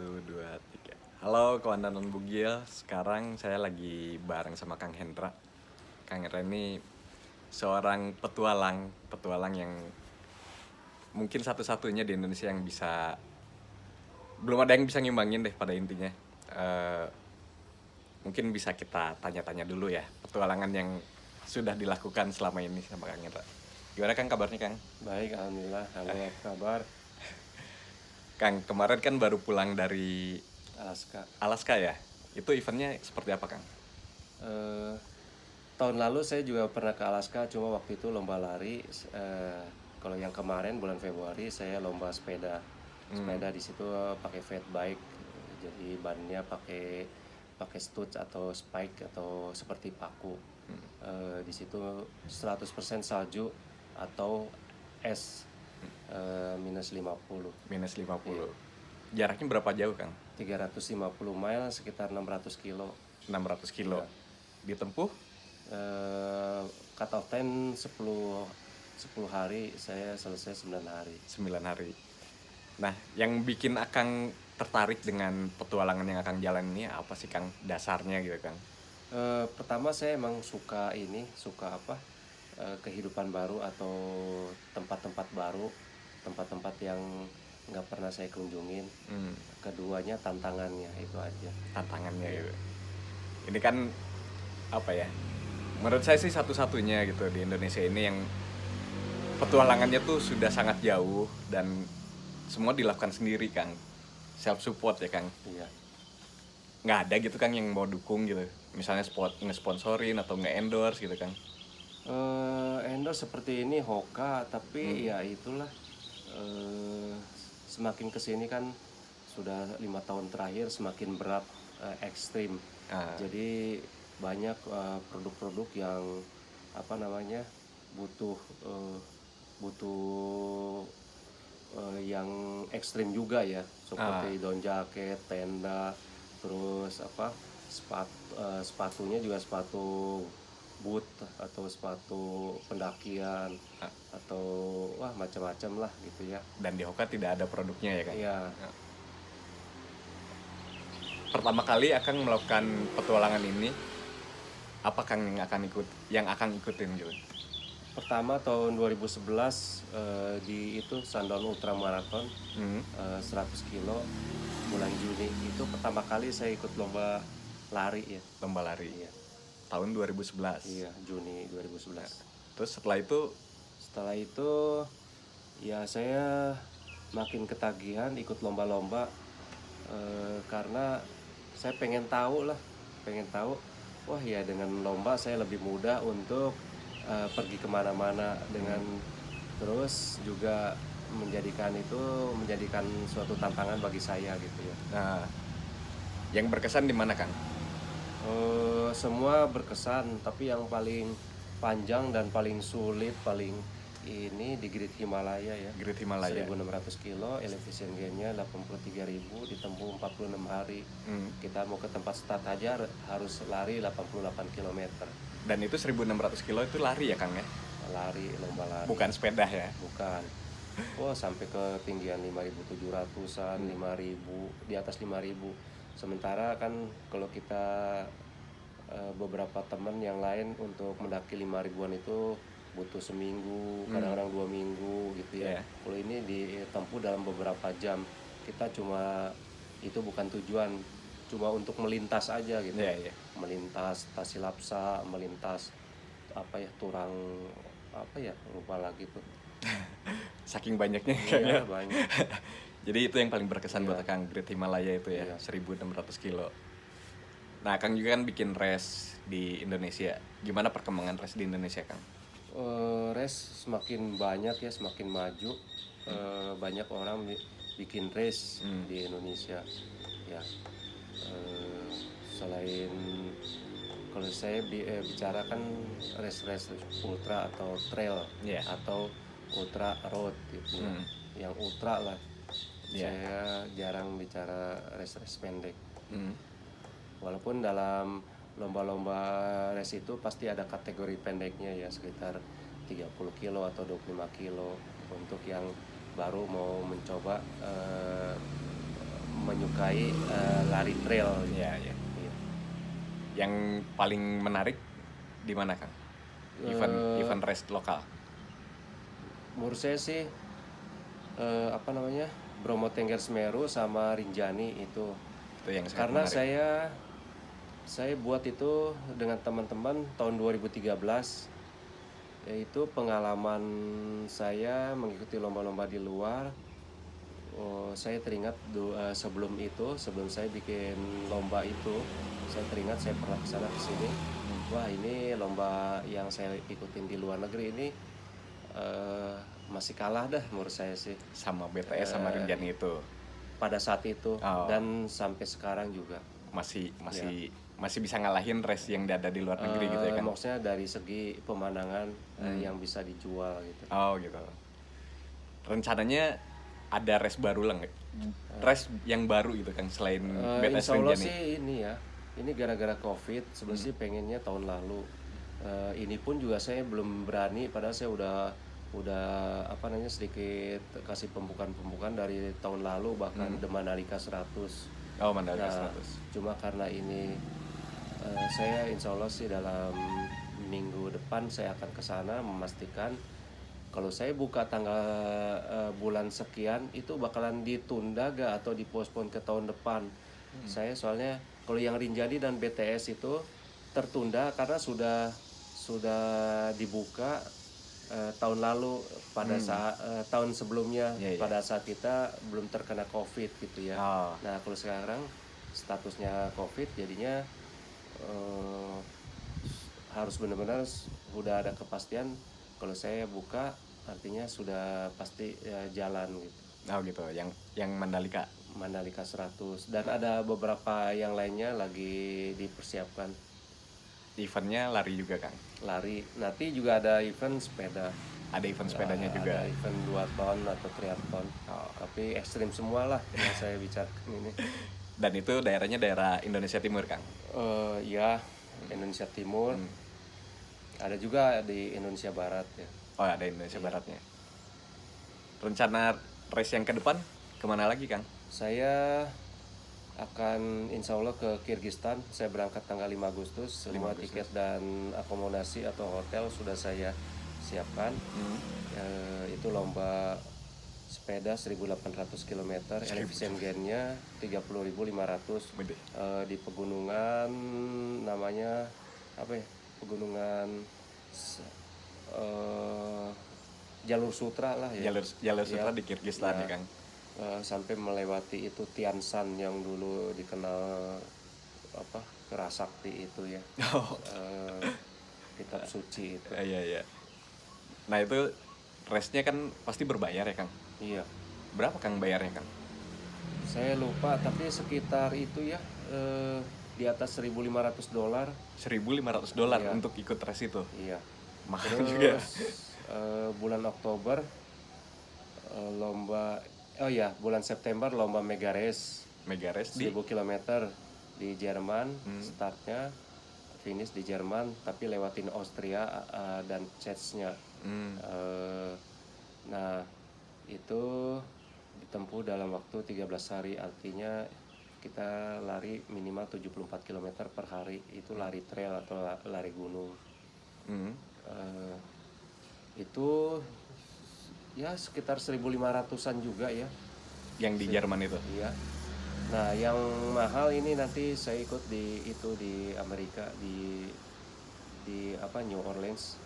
Satu, dua, tiga. Halo kawan dan Bugil. Sekarang saya lagi bareng sama Kang Hendra. Kang Hendra ini seorang petualang yang mungkin satu-satunya di Indonesia yang bisa, belum ada yang bisa ngimbangin deh pada intinya. Eh, Mungkin bisa kita tanya-tanya dulu ya petualangan yang sudah dilakukan selama ini sama Kang Hendra. Gimana Kang kabarnya Kang? Baik, alhamdulillah. Halo, apa kabar? Kang, kemarin kan baru pulang dari Alaska. Alaska ya? Itu eventnya seperti apa Kang? Eh, Tahun lalu saya juga pernah ke Alaska, cuma waktu itu lomba lari. Kalau yang kemarin bulan Februari saya lomba sepeda. Sepeda di situ pakai fat bike, jadi bannya pakai pakai studs atau spike atau seperti paku. Di situ 100% salju atau es minus 50. Minus 50. Iya. Jaraknya berapa jauh Kang? 350 mile sekitar 600 kilo. 600 kilo. Iya. Ditempuh Cut off time 10 hari, saya selesai 9 hari. 9 hari. Nah, yang bikin Akang tertarik dengan petualangan yang Akang jalan ini apa sih Kang? Dasarnya gitu Kang? Pertama saya emang suka apa, kehidupan baru atau tempat-tempat baru, tempat-tempat yang nggak pernah saya kunjungin. Keduanya tantangannya itu aja. Tantangannya gitu. Ini kan apa ya? Menurut saya sih satu-satunya gitu di Indonesia ini yang petualangannya tuh sudah sangat jauh dan semua dilakukan sendiri Kang. Self support ya Kang. Iya. Nggak ada gitu Kang yang mau dukung gitu. Misalnya nge-sponsorin atau nge-endorse gitu Kang. Endorse seperti ini Hoka, tapi ya itulah, eh, semakin kesini kan sudah 5 tahun terakhir semakin berat, ekstrim. Ah. Jadi banyak produk-produk yang apa namanya butuh eh, butuh yang ekstrim juga ya, seperti down jacket, tenda, terus apa sepatunya juga sepatu boot atau sepatu pendakian atau wah macam-macam lah gitu ya. Dan di Hoka tidak ada produknya ya Kang. Iya. Pertama kali akan melakukan petualangan ini, apa Kang yang akan ikutin gitu? Pertama tahun 2011, di itu Sundown Ultra Marathon, 100 kilo bulan Juni. Itu pertama kali saya ikut lomba lari ya. Lomba lari. Iya. Tahun 2011. Iya, Juni 2011. Terus setelah itu Setelah itu ya saya makin ketagihan ikut lomba-lomba, karena saya pengen tahu, wah ya dengan lomba saya lebih mudah untuk pergi kemana-mana dengan, terus juga menjadikan suatu tantangan bagi saya gitu ya. nah, yang berkesan di mana Kang? Semua berkesan, tapi yang paling panjang dan paling sulit, paling ini di Great Himalaya ya. Great Himalaya. 1600 kilo, elevation gainnya 83.000, ditempuh 46 hari. Kita mau ke tempat start aja harus lari 88 km. Dan itu 1600 kilo itu lari ya Kang ya? Lomba lari. Bukan sepeda ya? Bukan. Wah, sampai ketinggian 5.700-an, 5.000, di atas 5.000. Sementara kan kalau kita beberapa teman yang lain untuk mendaki 5.000-an itu butuh seminggu, kadang-kadang 2 minggu gitu ya. Yeah. Kalau ini ditempuh dalam beberapa jam. Kita itu bukan tujuan, cuma untuk melintas aja gitu. Yeah. Melintas Tasilapsa, melintas apa ya, Turang apa ya, lupa lagi tuh. Saking banyaknya Iya, kayaknya. banyak. Jadi itu yang paling berkesan buat Kang, Great Himalaya itu ya, Iya. 1600 kilo. Nah, Kang juga kan bikin race di Indonesia. Gimana perkembangan race di Indonesia, Kang? Race semakin banyak ya, semakin maju. Banyak orang bikin race di Indonesia ya. Selain kalau saya bicara kan race ultra atau trail, Yeah. atau ultra road gitu ya. Yang ultra lah. Yeah. Saya jarang bicara race pendek. Walaupun dalam lomba-lomba race itu pasti ada kategori pendeknya ya, sekitar 30 kilo atau 25 kilo untuk yang baru mau mencoba menyukai lari trail gitu. Iya, iya. Iya. Yang paling menarik di mana Kang? Event race lokal. Menurut saya sih apa namanya, Bromo Tengger Semeru sama Rinjani itu. Itu yang sangat Karena menarik. saya buat itu dengan teman-teman tahun 2013, yaitu pengalaman saya mengikuti lomba-lomba di luar. Saya teringat sebelum saya bikin lomba itu, saya teringat saya pernah kesana kesini. Wah, ini lomba yang saya ikutin di luar negeri ini masih kalah dah menurut saya sih Sama BTS sama Rinjani itu pada saat itu. Oh. Dan sampai sekarang juga. masih bisa ngalahin race yang ada di luar negeri gitu ya kan? Maksudnya dari segi pemandangan yang bisa dijual gitu. Oh gitu. Rencananya ada race baru lah nggak? Race yang baru gitu kan selain BTS Insya Allah Rinjani? sih ini ya, ini gara-gara COVID. Sebenarnya sih pengennya tahun lalu. Ini pun juga saya belum berani, padahal saya udah apa namanya, sedikit kasih pembukaan dari tahun lalu, bahkan The Mandalika 100. Oh Mandalika Nah, 100. cuma karena ini saya insya Allah sih dalam minggu depan saya akan ke sana memastikan kalau saya buka tanggal bulan sekian itu bakalan ditunda gak atau dipospon ke tahun depan. Saya soalnya kalau yang Rinjani dan BTS itu tertunda karena sudah dibuka tahun lalu pada saat tahun sebelumnya. Iya, iya. Pada saat kita belum terkena COVID gitu ya. Oh. Nah, kalau sekarang statusnya COVID, jadinya harus benar-benar udah ada kepastian kalau saya buka, artinya sudah pasti jalan gitu. Oh gitu. Yang Mandalika. Mandalika 100 dan ada beberapa yang lainnya lagi dipersiapkan. Eventnya lari juga Kang. Lari, nanti juga ada event sepeda. Ada event sepedanya juga. Ada event 2 ton atau triathlon. Tapi ekstrim semua lah yang saya bicarakan ini. Dan itu daerahnya daerah Indonesia Timur Kang. Ya, Indonesia Timur. Ada juga di Indonesia Barat ya. Oh ada Indonesia Baratnya. Rencana race yang ke depan kemana lagi Kang? Saya akan insya Allah ke Kirgistan. Saya berangkat tanggal 5 Agustus. Semua tiket dan akomodasi atau hotel sudah saya siapkan. Itu lomba sepeda 1.800 km, elevation gainnya 30.500. Di pegunungan namanya apa ya? Pegunungan Jalur Sutra lah ya. Jalur Sutra di Kirgistan ya Kang. Sampai melewati itu Tian Shan yang dulu dikenal apa, Kerasakti itu ya. Kitab suci itu. Iya. Nah itu race-nya kan pasti berbayar ya Kang? Iya. Berapa Kang bayarnya Kang? Saya lupa, tapi sekitar itu ya, di atas $1.500. $1.500 Iya. untuk ikut race itu? Iya. Mahal Terus juga. bulan Oktober bulan September lomba Mega Race. Mega race di 1000 km di Jerman. Startnya, finish di Jerman, tapi lewatin Austria dan Czechnya. Nah, itu ditempuh dalam waktu 13 hari, artinya kita lari minimal 74 km per hari. Itu lari trail atau lari gunung. Itu ya sekitar 1.500-an juga ya. yang di Jerman itu? Iya. Nah, yang mahal ini nanti saya ikut di Amerika, di apa, New Orleans.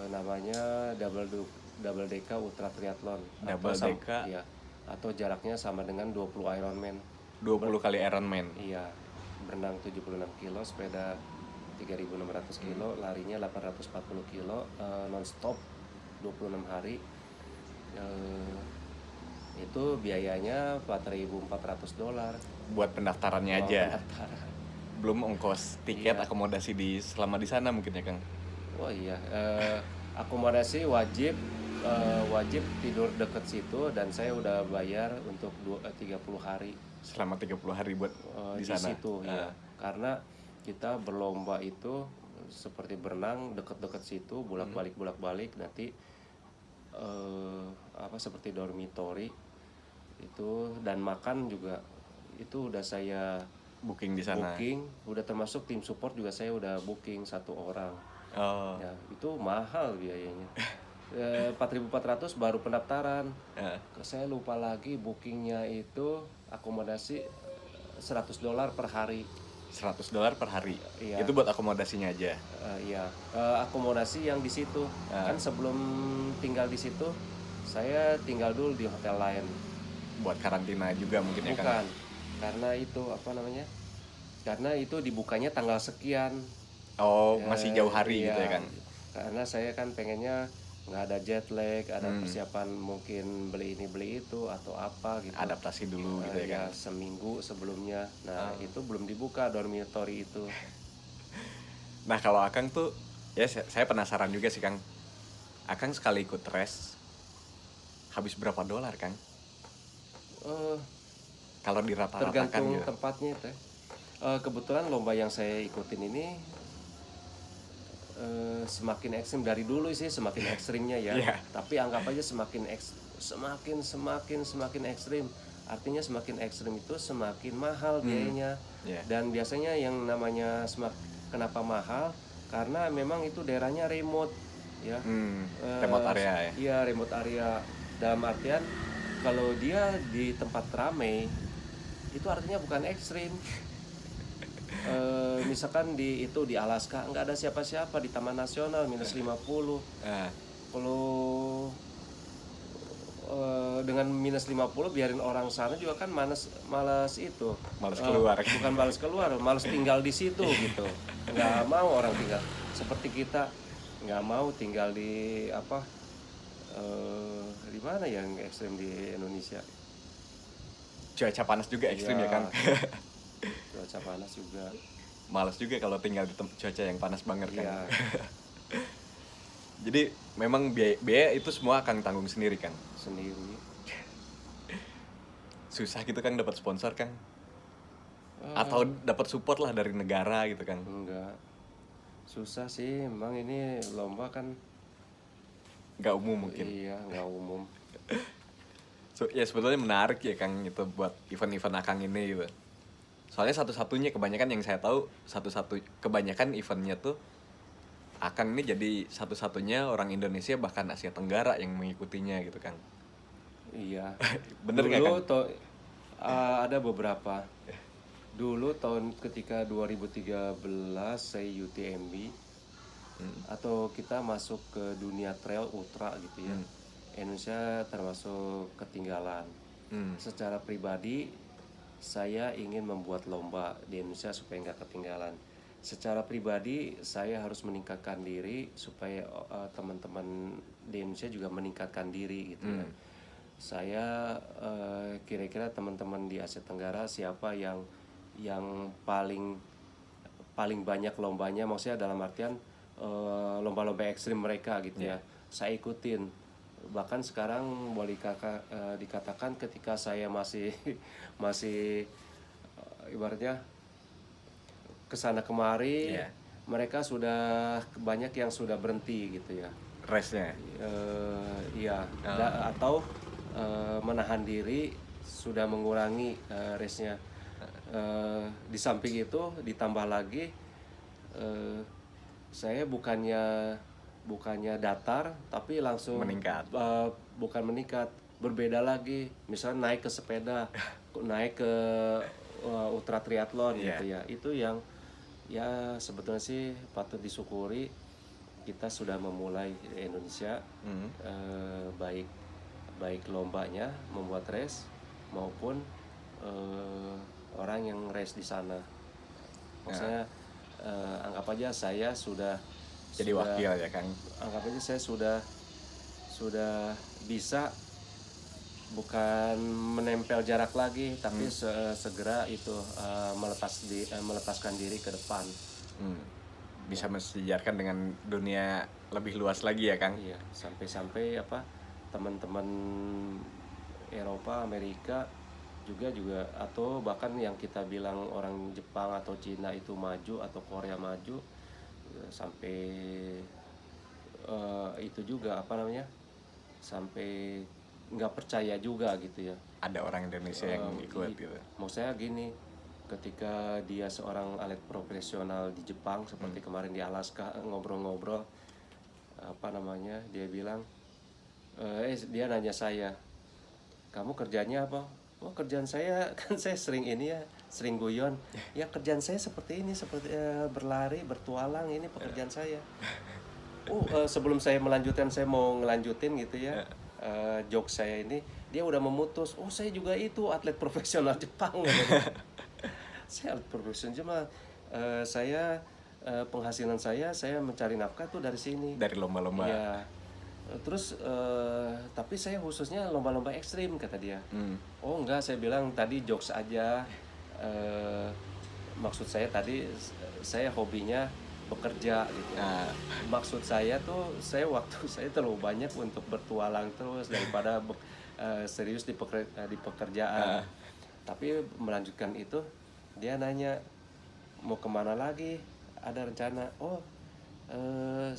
Namanya Double Deka Ultra Triathlon. Double Deka. Iya. Atau jaraknya sama dengan 20 Ironman. 20 kali Ironman. Iya. Berenang 76 kilo, sepeda 3.600 kilo, larinya 840 kilo, non-stop 26 hari. Itu biayanya $4.400. Buat pendaftarannya Uang aja. pendaftaran. Belum ongkos tiket, Iya. akomodasi selama di sana mungkin ya Kang? Oh iya, akomodasi wajib tidur deket situ, dan saya udah bayar untuk 30 hari Selama 30 hari buat di di sana. situ ya. Karena kita berlomba itu seperti berenang deket-deket situ, bolak-balik nanti seperti dormitory. Itu dan makan juga itu udah saya Booking di sana. booking, udah termasuk tim support juga saya udah booking 1 orang. Oh. Ya, itu mahal biayanya. 4.400 baru pendaftaran. Eh, Saya lupa lagi bookingnya itu akomodasi $100 per hari. $100 per hari. Iya. Itu buat akomodasinya aja. Iya, akomodasi yang di situ. Ah. Kan sebelum tinggal di situ, saya tinggal dulu di hotel lain. Buat karantina juga mungkin ya kan. Bukan, karena itu apa namanya? Karena itu dibukanya tanggal sekian. Oh, masih jauh hari Iya, gitu ya kan. karena saya kan pengennya nggak ada jet lag, ada persiapan mungkin beli ini beli itu atau apa gitu. Adaptasi dulu gitu ya Ya kan. seminggu sebelumnya. Nah itu belum dibuka dormitory itu. Nah, kalau Akang tuh ya saya penasaran juga sih, Kang. Akang sekali ikut res habis berapa dolar, Kang? Eh, Kalau dirata-ratakan Tergantung gitu. tempatnya teh. Kebetulan lomba yang saya ikutin ini semakin ekstrim dari dulu sih, semakin ekstrimnya ya. Iya. Tapi anggap aja semakin ekstrim. Artinya semakin ekstrim itu semakin mahal biayanya. Iya. Dan biasanya yang namanya kenapa mahal? Karena memang itu daerahnya remote ya. Remote area ya. Iya, remote area. Dalam artian kalau dia di tempat ramai itu artinya bukan ekstrim. Misalkan di Alaska nggak ada siapa-siapa di Taman Nasional -50. Eh, Kalau dengan -50 biarin orang sana juga kan malas itu. Malas keluar. Bukan malas keluar, malas tinggal di situ gitu. Nggak mau orang tinggal seperti kita nggak mau tinggal di apa di mana yang ekstrim di Indonesia. cuaca panas juga ekstrim ya, Kang. Cuaca panas juga. Males juga kalau tinggal di cuaca yang panas banget kan. Iya. Jadi memang biaya itu semua Kang tanggung sendiri, Kang. Sendiri. Susah gitu kan dapat sponsor, Kang. Atau dapat support lah dari negara gitu kan. Enggak. Susah sih, memang ini lomba kan. Nggak umum mungkin. Iya, nggak umum. So, ya sebetulnya menarik ya, Kang, itu buat event-event Akang ini gitu. Soalnya satu-satunya kebanyakan yang saya tahu kebanyakan eventnya tuh Akang ini jadi satu-satunya orang Indonesia bahkan Asia Tenggara yang mengikutinya gitu, Kang. Iya. Bener nggak, Dulu Kang? ada beberapa. Dulu tahun ketika 2013 saya UTMB atau kita masuk ke dunia trail ultra gitu ya. Indonesia termasuk ketinggalan. Secara pribadi saya ingin membuat lomba di Indonesia supaya nggak ketinggalan. Secara pribadi saya harus meningkatkan diri supaya teman-teman di Indonesia juga meningkatkan diri gitu ya. Saya kira-kira teman-teman di Asia Tenggara siapa yang paling banyak lombanya, maksudnya dalam artian lomba-lomba ekstrim mereka gitu ya. Saya ikutin. Bahkan sekarang boleh dikatakan ketika saya masih ibaratnya kesana kemari, mereka sudah banyak yang sudah berhenti gitu ya. Race-nya. Iya. Atau menahan diri, sudah mengurangi race-nya. Di samping itu ditambah lagi saya bukannya datar tapi langsung Meningkat. bukan meningkat, berbeda lagi. Misalnya naik ke sepeda, naik ke ultra triathlon gitu ya. Itu yang ya sebetulnya sih patut disyukuri. Kita sudah memulai di Indonesia baik lombanya membuat race maupun orang yang race di sana. Maksudnya anggap aja saya sudah Jadi wakil ya, Kang. Anggap aja saya sudah bisa bukan menempel jarak lagi, tapi segera itu melepaskan diri ke depan. Bisa mensejarkan dengan dunia lebih luas lagi ya, Kang. Iya, sampai teman-teman Eropa, Amerika juga atau bahkan yang kita bilang orang Jepang atau Cina itu maju atau Korea maju, sampai itu juga sampai nggak percaya juga gitu ya. ada orang Indonesia yang ikut gitu. Mau saya gini, ketika dia seorang atlet profesional di Jepang seperti kemarin di Alaska ngobrol-ngobrol, apa namanya, dia bilang, dia nanya saya, kamu kerjanya apa? Oh kerjaan saya kan saya sering ini ya, sering guyon. Ya kerjaan saya seperti ini, seperti berlari, bertualang, ini pekerjaan saya. Sebelum saya melanjutkan, saya mau ngelanjutin gitu ya, joke saya ini, dia udah memutus. Oh saya juga itu atlet profesional Jepang. Saya atlet profesional cuma saya penghasilan saya mencari nafkah tuh dari sini. Dari lomba-lomba. Iya. Terus tapi saya khususnya lomba-lomba ekstrim kata dia. Oh enggak, saya bilang tadi jokes aja. Maksud saya tadi saya hobinya bekerja gitu. Maksud saya tuh waktu saya terlalu banyak untuk bertualang terus daripada serius di pekerjaan. Tapi melanjutkan itu dia nanya mau kemana lagi, ada rencana.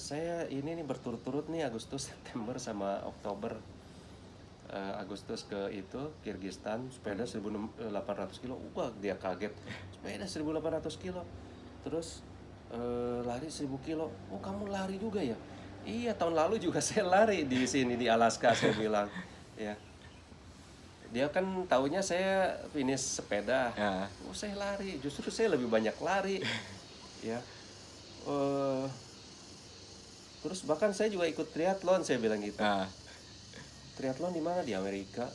Saya ini nih berturut-turut nih Agustus, September sama Oktober. Agustus ke itu Kirgistan, sepeda 1.800 kilo. Wah dia kaget, sepeda 1.800 kilo. Terus lari 1.000 kilo. Oh kamu lari juga ya? Iya tahun lalu juga saya lari di sini di Alaska, saya bilang. Ya. Dia kan taunya saya finish sepeda. Oh saya lari, justru saya lebih banyak lari. Ya. Terus bahkan saya juga ikut triathlon, saya bilang gitu. Triathlon di mana? Di Amerika.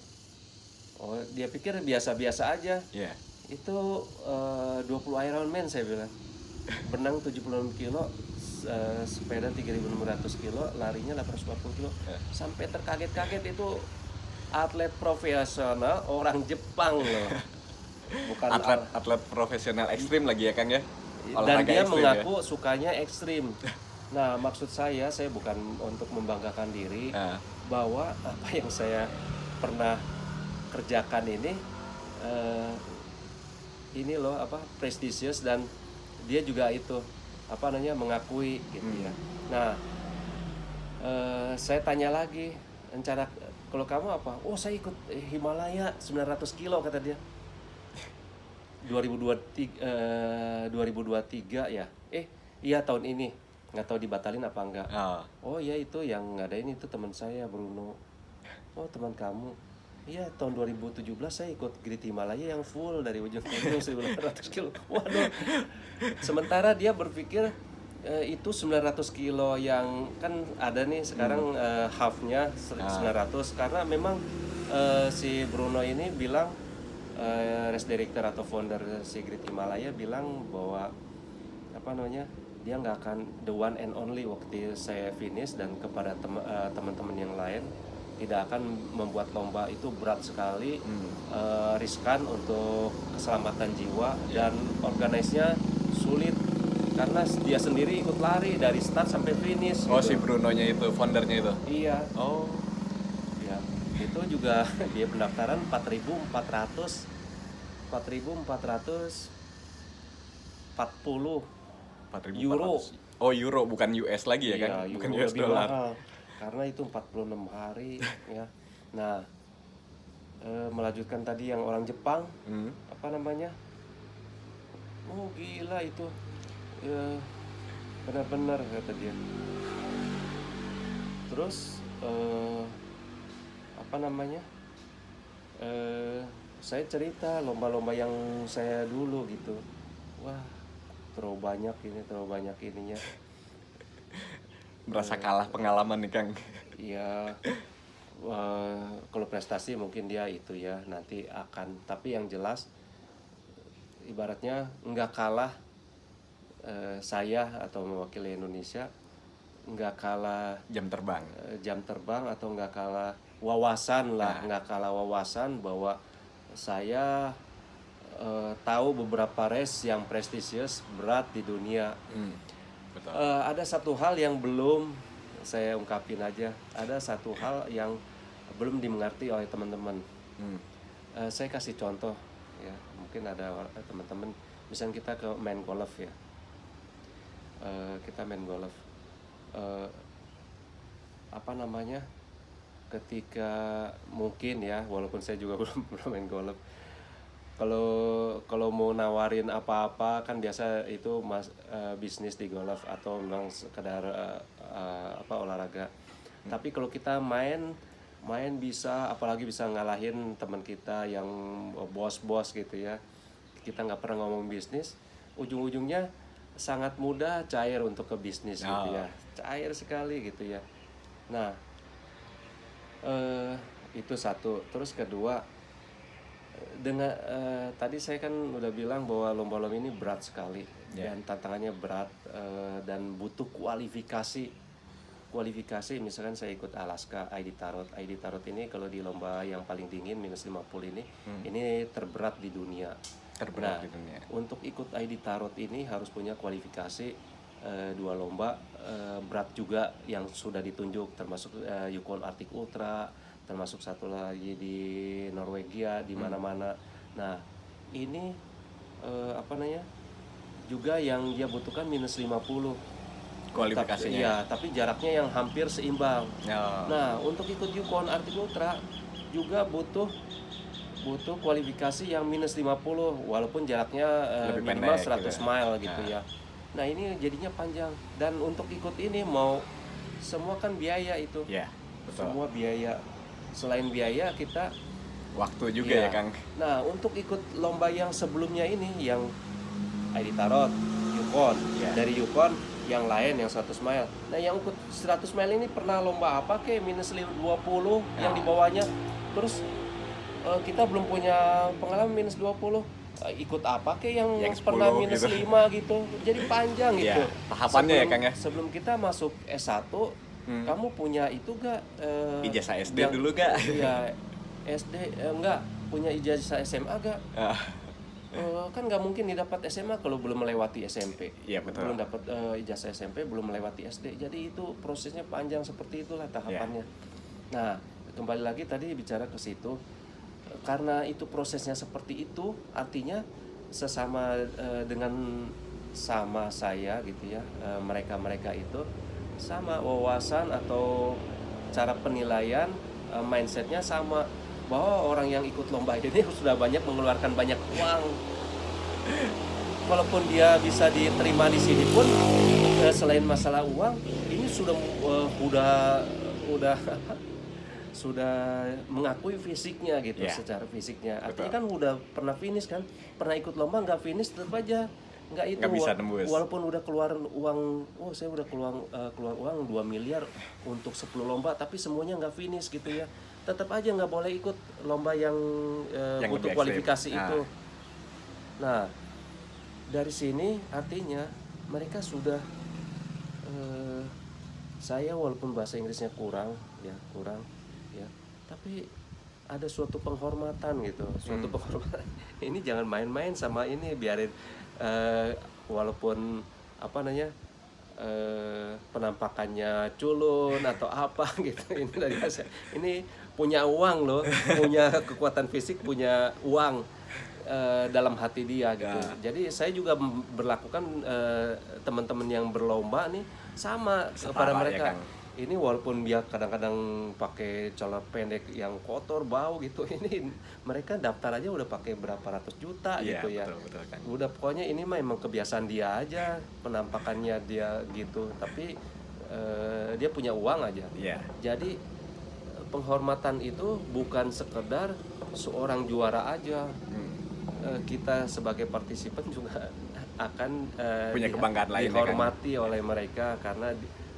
Oh dia pikir biasa-biasa aja. Itu 20 Ironman saya bilang. Benang 76 kilo, sepeda 3.600 kilo, larinya 840 kilo. Sampai terkaget-kaget, itu atlet profesional orang Jepang loh. Bukan atlet profesional ekstrim lagi ya Kang ya. Dan dia mengaku sukanya ekstrim. Nah maksud saya bukan untuk membanggakan diri, bahwa apa yang saya pernah kerjakan ini loh apa prestisius, dan dia juga itu apa namanya mengakui gitu ya. Nah saya tanya lagi, rencana kalau kamu apa? Oh saya ikut Himalaya 900 kilo kata dia. 2023 ya. Iya tahun ini. Nggak tahu dibatalin apa enggak. Oh ya itu yang ngadain itu teman saya Bruno. Oh teman kamu. Iya tahun 2017 saya ikut Great Himalaya yang full dari ujung ke ujung 1.800 kilo. Waduh. Sementara dia berpikir itu 900 kilo yang kan ada nih sekarang half-nya 900, karena memang si Bruno ini bilang, race director atau founder si Great Himalaya bilang bahwa apa namanya, dia nggak akan the one and only waktu saya finish, dan kepada teman-teman yang lain tidak akan membuat lomba itu berat sekali, riskan untuk keselamatan jiwa, dan organize-nya sulit karena dia sendiri ikut lari dari start sampai finish. Si Bruno-nya itu, foundernya itu? Iya. Ya, itu juga dia pendaftaran 4.440 euro. Euro, bukan US lagi ya kan? Iya, bukan euro US lebih dollar. mahal, karena itu 46 hari ya. Nah, melanjutkan tadi yang orang Jepang, apa namanya? Oh gila itu, benar-benar kata dia. Terus apa namanya? Saya cerita lomba-lomba yang saya dulu gitu. Wah, terlalu banyak ininya. Merasa kalah pengalaman nih Kang. Iya. Kalau prestasi mungkin dia itu ya nanti akan, tapi yang jelas ibaratnya nggak kalah saya atau mewakili Indonesia, nggak kalah jam terbang atau nggak kalah wawasan lah, nggak kalah wawasan bahwa saya tahu beberapa race yang prestisius berat di dunia. Betul. Ada satu hal yang belum saya ungkapin aja, ada satu hal yang belum dimengerti oleh teman-teman. Saya kasih contoh ya, mungkin ada teman-teman, misalnya kita ke main golf ya, apa namanya, ketika mungkin ya, walaupun saya juga belum main golf, kalau kalau mau nawarin apa-apa kan biasa itu bisnis di golf atau memang sekedar apa olahraga. Tapi kalau kita main main bisa, apalagi bisa ngalahin teman kita yang bos-bos gitu ya. Kita nggak pernah ngomong bisnis, ujung-ujungnya sangat mudah cair untuk ke bisnis gitu ya, cair sekali gitu ya. Nah, itu satu. Terus kedua, dengan tadi saya kan udah bilang bahwa lomba-lomba ini berat sekali dan tantangannya berat, dan butuh kualifikasi. Misalkan saya ikut Alaska ID Tarot ini kalau di lomba yang paling dingin -50 ini terberat di dunia. Terberat di dunia. Untuk ikut ID Tarot ini harus punya kualifikasi 2 lomba berat juga yang sudah ditunjuk, termasuk Yukon Arctic Ultra, termasuk satu lagi di Norwegia, di mana-mana. Nah, ini apa namanya? Juga yang dia butuhkan -50 Kualifikasinya. Iya, tapi jaraknya yang hampir seimbang. Ya. Nah, untuk ikut Yukon Arctic Ultra juga butuh kualifikasi yang -50 walaupun jaraknya Lebih minimal pendek 100 gitu ya. mile gitu ya. Nah, ini jadinya panjang, dan untuk ikut ini mau semua kan biaya itu. Ya, betul. Semua biaya. Selain biaya kita Waktu juga ya, Kang. Nah, untuk ikut lomba yang sebelumnya ini yang ID Tarot, Yukon, dari Yukon yang lain yang 100 mile. Nah, yang ikut 100 mile ini pernah lomba apa kayak -20 yang di bawahnya. Terus kita belum punya pengalaman -20. Ikut apa kayak yang 10 pernah gitu. -5 gitu. Jadi panjang gitu. Tahapannya ya, Kang ya. Sebelum kita masuk S1, kamu punya itu gak ijazah SD dulu gak? Iya, SD enggak, punya ijazah SMA gak? Kan nggak mungkin didapat SMA kalau belum melewati SMP. Iya, betul. Belum dapat ijazah SMP, belum melewati SD. Jadi itu prosesnya panjang, seperti itulah tahapannya. Nah, kembali lagi tadi bicara ke situ, karena itu prosesnya seperti itu, artinya sesama dengan sama saya gitu ya, mereka itu sama wawasan atau cara penilaian, mindsetnya sama, bahwa orang yang ikut lomba ini sudah banyak mengeluarkan banyak uang. Walaupun dia bisa diterima di sini pun, selain masalah uang, ini sudah sudah mengakui fisiknya gitu, secara fisiknya. Artinya kan udah pernah finish kan, pernah ikut lomba nggak finish tetap aja nggak itu, nggak bisa tembus. walaupun udah keluar uang, saya udah keluar uang 2 miliar untuk 10 lomba, tapi semuanya nggak finish gitu ya, tetap aja nggak boleh ikut lomba yang butuh kualifikasi itu. Nah, dari sini artinya mereka sudah saya walaupun bahasa Inggrisnya kurang ya, tapi ada suatu penghormatan gitu, suatu penghormatan. Ini jangan main-main sama ini, biarin walaupun apa namanya penampakannya culun atau apa gitu, ini dari saya ini punya uang loh, punya kekuatan fisik, punya uang dalam hati dia gitu. Jadi saya juga berlakukan teman-teman yang berlomba nih sama kepada mereka. Ya, Kang? Ini walaupun dia kadang-kadang pakai celana pendek yang kotor bau gitu, ini mereka daftar aja udah pakai berapa ratus juta gitu ya. Betul, Kang. Udah pokoknya ini mah emang kebiasaan dia aja, penampakannya dia gitu, tapi dia punya uang aja. Jadi penghormatan itu bukan sekedar seorang juara aja. Kita sebagai partisipan juga akan punya kebanggaan lain, dihormati oleh mereka, karena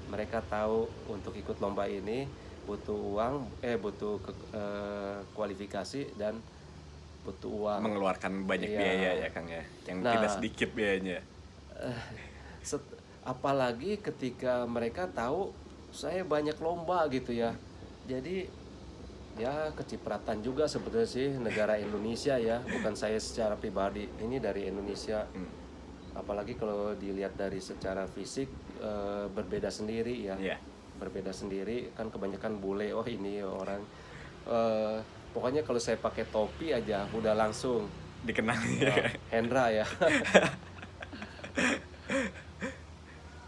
mereka tahu untuk ikut lomba ini butuh uang, butuh kualifikasi dan butuh uang, mengeluarkan banyak biaya ya, Kang ya, yang tidak sedikit biayanya. Apalagi ketika mereka tahu saya banyak lomba gitu ya, jadi ya kecipratan juga sebetulnya sih negara Indonesia ya, bukan saya secara pribadi, ini dari Indonesia. Apalagi kalau dilihat dari secara fisik berbeda sendiri ya, berbeda sendiri kan, kebanyakan bule, ini orang pokoknya kalau saya pakai topi aja udah langsung dikenal Hendra ya.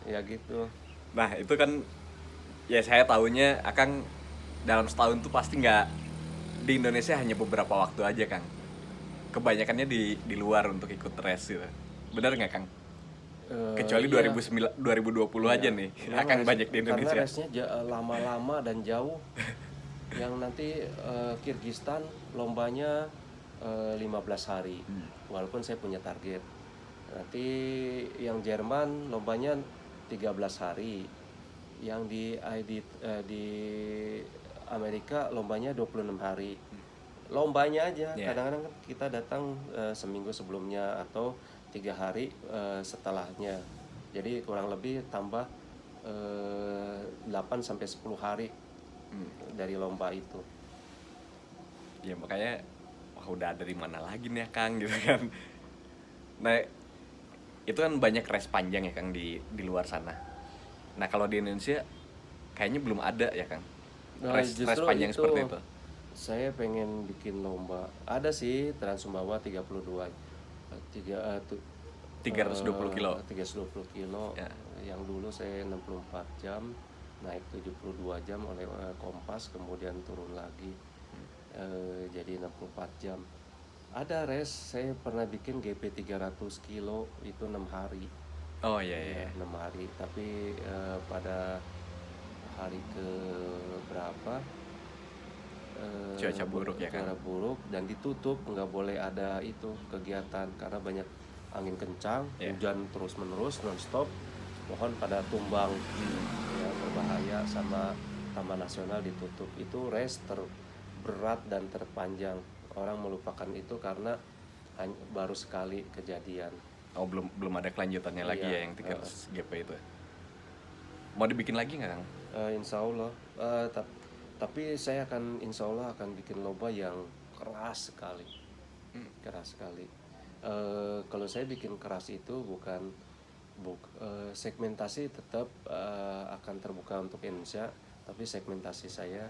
Ya gitu. Nah itu kan ya, saya tahunya Akang dalam setahun tuh pasti nggak, di Indonesia hanya beberapa waktu aja Kang, kebanyakannya di luar untuk ikut race gitu, benar nggak Kang? Kecuali Iya, 2020 aja iya. nih Memang akan banyak di karena Indonesia. race-nya lama-lama dan jauh. Yang nanti Kirgistan lombanya 15 hari. Walaupun saya punya target. Nanti yang Jerman lombanya 13 hari. Yang di Amerika lombanya 26 hari. Lombanya aja. Iya. Kadang-kadang kan kita datang seminggu sebelumnya atau 3 hari setelahnya. Jadi kurang lebih tambah 8 sampai 10 hari dari lomba itu. Ya makanya wah udah dari mana lagi nih ya Kang gitu kan. Nah itu kan banyak race panjang ya Kang di luar sana. Nah kalau di Indonesia kayaknya belum ada ya Kang, Nah, race justru panjang itu seperti itu. saya pengen bikin lomba. Ada sih Trans Sumbawa 32 320 kilo 320 kilo. ya. Yang dulu saya 64 jam, naik 72 jam oleh Kompas, kemudian turun lagi jadi 64 jam. Ada race saya pernah bikin GP 300 kilo itu 6 hari. Oh iya iya, Ya, 6 hari. Tapi pada hari ke berapa cuaca buruk ya Kang. cuaca buruk dan ditutup, nggak boleh ada itu kegiatan karena banyak angin kencang, Yeah. hujan terus menerus nonstop, pohon pada tumbang, ya berbahaya. Sama Taman Nasional ditutup. Itu race terberat dan terpanjang. Orang melupakan itu karena baru sekali kejadian. Oh belum ada kelanjutannya lagi Iya, ya yang 300 GP itu. Mau dibikin lagi nggak Kang? Insya Allah. Tapi saya akan insya Allah akan bikin lomba yang keras sekali, keras sekali. Kalau saya bikin keras itu bukan segmentasi tetap akan terbuka untuk Indonesia, tapi segmentasi saya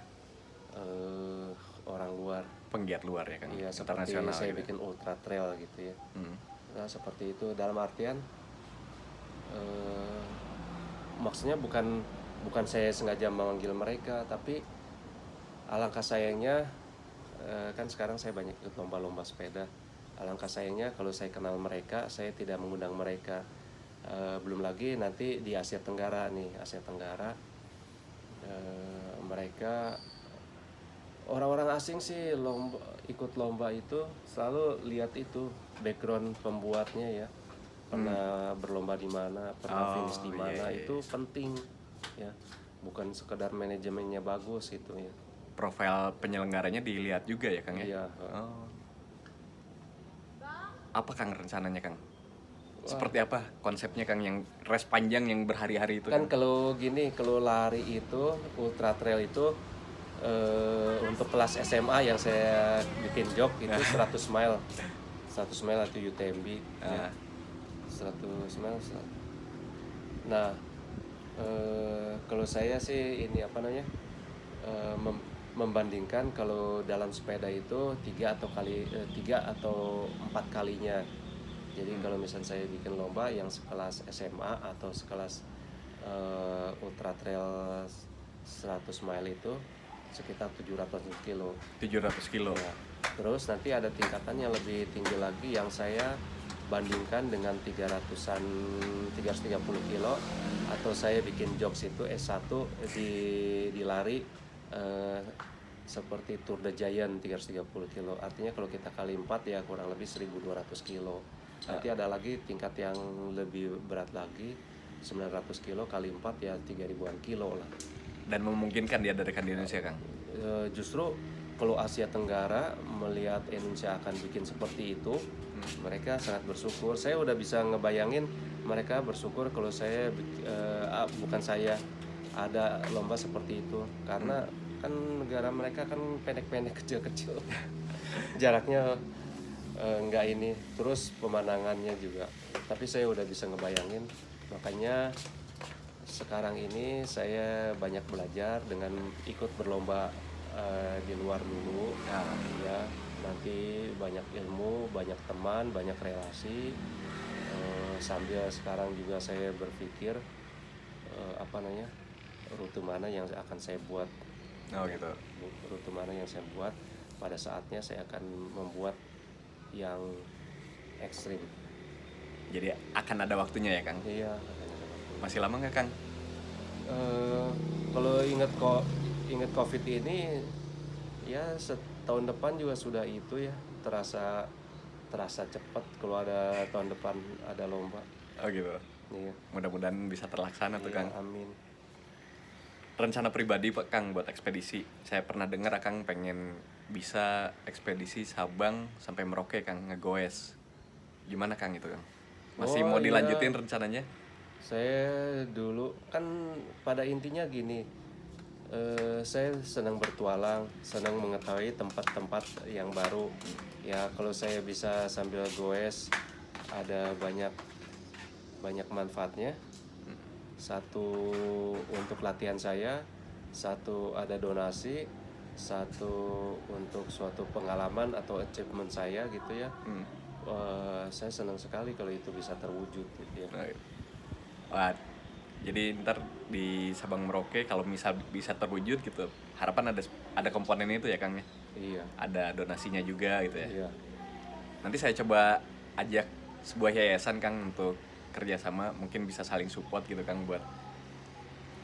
orang luar. Penggiat luar ya Kang, Iya, seperti internasional saya gitu. bikin ultra trail gitu ya. Nah, seperti itu dalam artian maksudnya bukan saya sengaja memanggil mereka, tapi alangkah sayangnya kan sekarang saya banyak ikut lomba-lomba sepeda. Alangkah sayangnya kalau saya kenal mereka, saya tidak mengundang mereka. Belum lagi nanti di Asia Tenggara nih, Asia Tenggara mereka orang-orang asing sih ikut lomba itu selalu lihat itu background pembuatnya ya. Pernah berlomba di mana, pernah finish di mana, iya. itu penting ya. Bukan sekedar manajemennya bagus gitu ya. Profil penyelenggaranya dilihat juga ya Kang ya. Iya. Oh. Apa Kang rencananya Kang? Seperti apa konsepnya Kang yang race panjang yang berhari-hari itu? Kan kalau gini, kalau lari itu ultra trail itu untuk kelas SMA yang saya bikin jog itu 100 mile. 100 mile atau UTMB ya. 100 mile. Nah, kalau saya sih ini apa namanya? Membandingkan kalau dalam sepeda itu 3 atau 4 kalinya. Jadi kalau misalnya saya bikin lomba yang sekelas SMA atau sekelas ultra trail 100 mile itu sekitar 700 kilo. 700 kilo. Ya. Terus nanti ada tingkatan yang lebih tinggi lagi yang saya bandingkan dengan 330 kilo, atau saya bikin jogs itu S1 di lari seperti Tour de Giant 330 kilo. Artinya kalau kita kali 4 ya kurang lebih 1200 kilo. Nanti ada lagi tingkat yang lebih berat lagi 900 kilo kali 4 ya 3000-an kilo lah. Dan memungkinkan diadakan di Indonesia Kang? Justru kalau Asia Tenggara melihat Indonesia akan bikin seperti itu, mereka sangat bersyukur. Saya udah bisa ngebayangin mereka bersyukur kalau saya bukan saya ada lomba seperti itu, karena kan negara mereka kan pendek-pendek kecil-kecil jaraknya nggak ini, terus pemandangannya juga. Tapi saya udah bisa ngebayangin, makanya sekarang ini saya banyak belajar dengan ikut berlomba di luar dulu. Ya, nanti banyak ilmu, banyak teman, banyak relasi. Sambil sekarang juga saya berpikir rute mana yang akan saya buat Oh gitu. Rute mana yang saya buat, pada saatnya saya akan membuat yang ekstrim. Jadi akan ada waktunya ya Kang. Iya, akan ada waktu. Masih lama nggak Kang? Kalau ingat COVID ini, ya setahun depan juga sudah itu ya, terasa cepat kalau ada tahun depan ada lomba. Oh gitu. Iya. Mudah-mudahan bisa terlaksana tuh Iya, Kang. amin. Rencana pribadi Pak Kang buat ekspedisi. Saya pernah dengar Kang pengen bisa ekspedisi Sabang sampai Merauke Kang, ngegoes. Gimana Kang itu Kang? Masih Oh, mau iya. dilanjutin rencananya? Saya dulu kan pada intinya gini, saya senang bertualang, senang mengetahui tempat-tempat yang baru. Ya kalau saya bisa sambil goes, ada banyak manfaatnya. Satu untuk latihan saya, satu ada donasi, satu untuk suatu pengalaman atau achievement saya gitu ya. Saya senang sekali kalau itu bisa terwujud gitu ya. Wah, jadi ntar di Sabang Merauke kalau bisa terwujud gitu, harapan ada komponen itu ya Kang ya. Iya. Ada donasinya juga gitu ya. Iya. Nanti saya coba ajak sebuah yayasan Kang untuk kerjasama, mungkin bisa saling support gitu Kang buat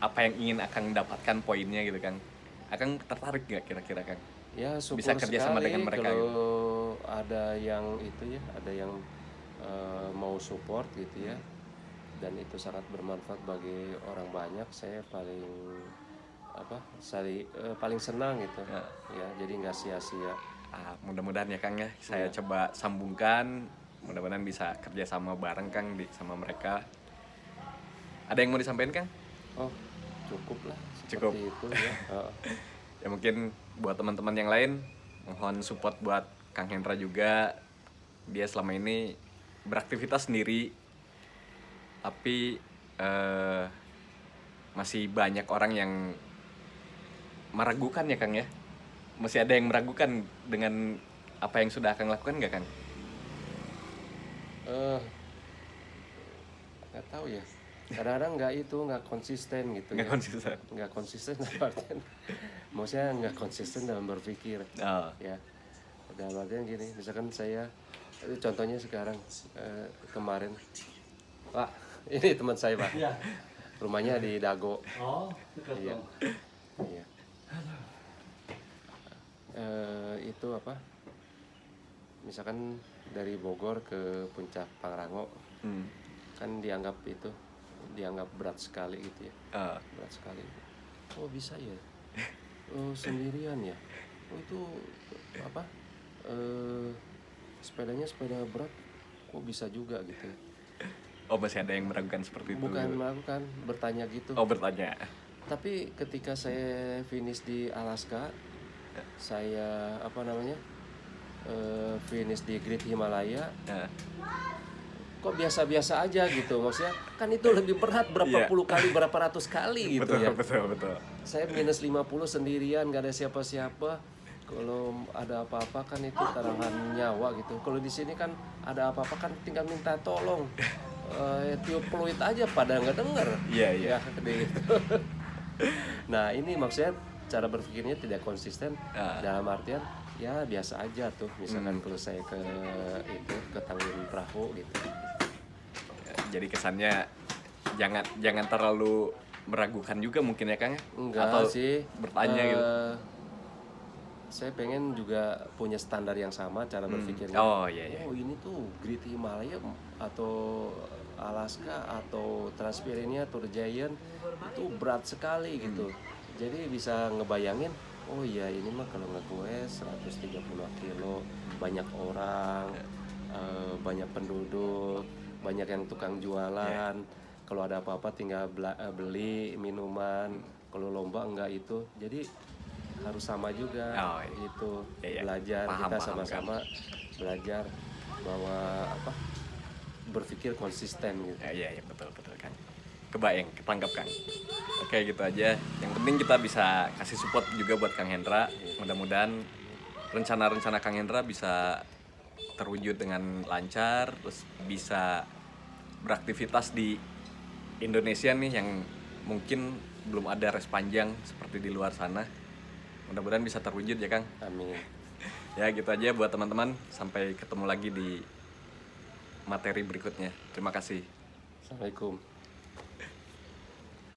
apa yang ingin Akang dapatkan poinnya gitu Kang. Akang tertarik nggak kira-kira Kang? Ya syukur Bisa kerjasama sekali dengan mereka kalau gitu. ada yang itu ya, ada yang mau support gitu ya, dan itu sangat bermanfaat bagi orang banyak. Saya paling senang gitu ya, jadi nggak sia-sia. Mudah-mudahan ya Kang ya, saya coba sambungkan, mudah-mudahan bisa kerjasama bareng Kang sama mereka. Ada yang mau disampaikan Kang? Oh, cukup lah Cukup. seperti itu ya. Ya mungkin buat teman-teman yang lain, mohon support buat Kang Hendra juga. Dia selama ini beraktivitas sendiri, tapi masih banyak orang yang meragukan ya Kang ya. Masih ada yang meragukan dengan apa yang sudah Kang lakukan nggak Kang? Nggak tahu ya, kadang-kadang nggak konsisten gitu Nggak ya. konsisten. Nggak konsisten dalam artian, maksudnya nggak konsisten dalam berpikir. Oh. Ya, dalam artian gini, misalkan saya contohnya sekarang, kemarin Pak, ini teman saya Pak. Iya. Rumahnya di Dago. Oh, dekat Iya. dong. Iya. Itu apa, misalkan dari Bogor ke Puncak Pangrango, kan dianggap berat sekali gitu ya. Berat sekali. Oh bisa ya, sendirian ya. Oh itu apa, sepedanya sepeda berat, kok bisa juga gitu ya. Oh, masih ada yang meragukan seperti itu. Bukan melakukan, bertanya gitu. Oh, bertanya. Tapi ketika saya finish di Alaska, saya finish di Great Himalaya, kok biasa-biasa aja gitu. Maksudnya kan itu lebih berat berapa Iya. puluh kali, berapa ratus kali gitu Betul, ya. betul. Saya minus 50 sendirian, gak ada siapa-siapa. Kalau ada apa-apa kan itu taruhan nyawa gitu. Kalau di sini kan ada apa-apa kan tinggal minta tolong. Tiup peluit aja pada nggak denger. Iya. Ya, gitu. Nah ini maksudnya cara berpikirnya tidak konsisten. Dalam artian ya biasa aja tuh. Misalkan kalau saya ke Tanjung Perahu gitu. Jadi kesannya jangan terlalu meragukan juga mungkin ya Kang ya? Enggak Atau sih, bertanya gitu. saya pengen juga punya standar yang sama cara berpikirnya. Oh iya. Oh ini tuh Great Himalaya atau Alaska atau Transpyrenean Tour Giant itu berat sekali gitu. Jadi bisa ngebayangin, oh iya ini mah kalau nge-goes 130 kilo, banyak orang, banyak penduduk, banyak yang tukang jualan. Kalau ada apa-apa tinggal beli minuman. Kalau lomba enggak itu. Jadi harus sama juga gitu. Belajar, kita sama-sama belajar bahwa berpikir konsisten gitu. Iya betul Kang. Kebayang, ketangkap Kang. Oke gitu aja. Yang penting kita bisa kasih support juga buat Kang Hendra. Mudah-mudahan rencana-rencana Kang Hendra bisa terwujud dengan lancar, terus bisa beraktivitas di Indonesia nih yang mungkin belum ada res panjang seperti di luar sana. Mudah-mudahan bisa terwujud ya Kang. Amin. Ya gitu aja buat teman-teman. Sampai ketemu lagi di materi berikutnya. Terima kasih. Assalamualaikum.